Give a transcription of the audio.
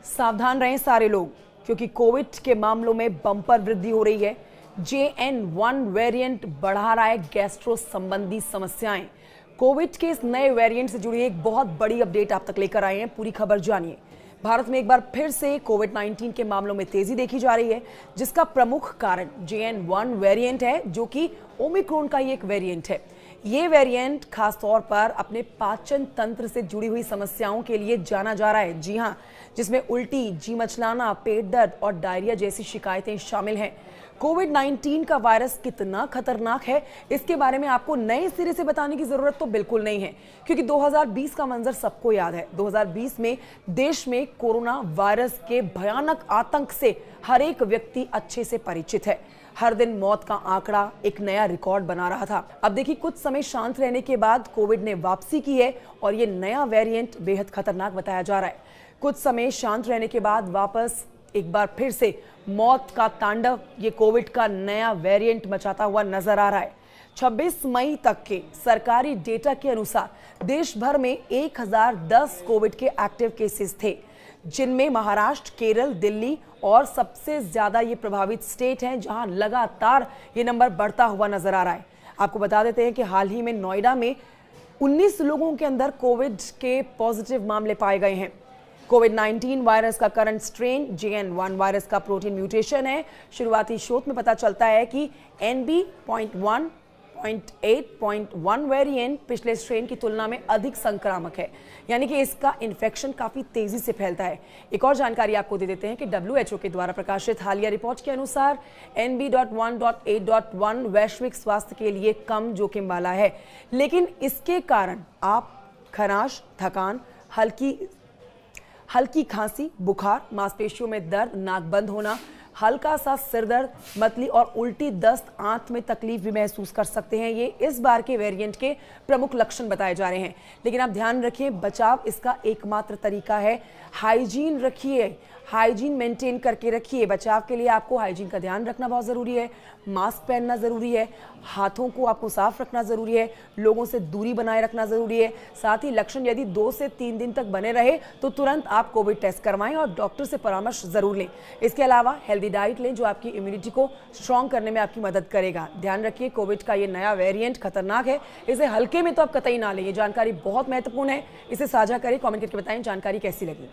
सावधान रहें सारे लोग, क्योंकि कोविड के मामलों में बम्पर वृद्धि हो रही है। JN.1 वेरिएंट बढ़ा रहा है गैस्ट्रो संबंधी समस्याएं। कोविड के इस नए वेरिएंट से जुड़ी एक बहुत बड़ी अपडेट आप तक लेकर आए हैं, पूरी खबर जानिए। भारत में एक बार फिर से कोविड-19 के मामलों में तेजी देखी जा रही है, जिसका प्रमुख कारण JN.1 वेरिएंट है, जो कि ओमिक्रॉन का ही एक वेरिएंट है। ये वेरिएंट खासतौर पर अपने पाचन तंत्र से जुड़ी हुई समस्याओं के लिए जाना जा रहा है। जी हाँ, जिसमें उल्टी, जी मचलाना, पेट दर्द और डायरिया जैसी शिकायतें शामिल हैं। कोविड-19 का वायरस कितना खतरनाक है, इसके बारे में आपको नए सिरे से बताने की जरूरत तो बिल्कुल नहीं है, क्योंकि 2020 का मंजर सबको याद है। 2020 में देश में कोरोना वायरस के भयानक आतंक से हर एक व्यक्ति अच्छे से परिचित है। हर दिन मौत का आंकड़ा एक नया रिकॉर्ड बना रहा था। अब देखिए, कुछ समय शांत रहने के बाद कोविड ने वापसी की है और ये नया वेरिएंट बेहद खतरनाक बताया जा रहा है। कुछ समय शांत रहने के बाद वापस एक बार फिर से मौत का तांडव ये कोविड का नया वेरिएंट मचाता हुआ नजर आ रहा है। 26 मई तक के सरकारी डेटा के अनुसार देश भर में 1010 कोविड के एक्टिव केसेस थे, जिनमें महाराष्ट्र, केरल, दिल्ली और सबसे ज्यादा ये प्रभावित स्टेट हैं, जहां लगातार ये नंबर बढ़ता हुआ नजर आ रहा है। आपको बता देते हैं कि हाल ही में नोएडा में 19 लोगों के अंदर कोविड के पॉजिटिव मामले पाए गए हैं। कोविड-19 वायरस का करंट स्ट्रेन JN.1 वायरस का प्रोटीन म्यूटेशन है। शुरुआती शोध में पता चलता है कि NB.1.8.1 वेरिएंट पिछले स्ट्रेन की तुलना में अधिक संक्रामक है, यानी कि इसका इन्फेक्शन काफी तेजी से फैलता है। एक और जानकारी आपको दे देते हैं कि WHO के द्वारा प्रकाशित हालिया रिपोर्ट के अनुसार NB.1.8.1 वैश्विक स्वास्थ्य के लिए कम जोखिम वाला है, लेकिन इसके कारण आप खराश, थकान, हल्की खांसी, बुखार, मांसपेशियों में दर्द, नाक बंद होना, हल्का सा सिर दर्द, मतली और उल्टी, दस्त, आंत में तकलीफ भी महसूस कर सकते हैं। ये इस बार के वेरिएंट के प्रमुख लक्षण बताए जा रहे हैं। लेकिन आप ध्यान रखें, बचाव इसका एकमात्र तरीका है। हाइजीन रखिए, हाइजीन मेंटेन करके रखिए। बचाव के लिए आपको हाइजीन का ध्यान रखना बहुत ज़रूरी है। मास्क पहनना ज़रूरी है, हाथों को आपको साफ रखना ज़रूरी है, लोगों से दूरी बनाए रखना ज़रूरी है। साथ ही लक्षण यदि 2 से 3 दिन तक बने रहे तो तुरंत आप कोविड टेस्ट करवाएं और डॉक्टर से परामर्श ज़रूर लें। इसके अलावा हेल्दी डाइट लें, जो आपकी इम्यूनिटी को स्ट्रॉन्ग करने में आपकी मदद करेगा। ध्यान रखिए, कोविड का ये नया वेरिएंट खतरनाक है, इसे हल्के में तो आप कतई ना लें। ये जानकारी बहुत महत्वपूर्ण है, इसे साझा करें, कमेंट करके बताएं जानकारी कैसी लगी।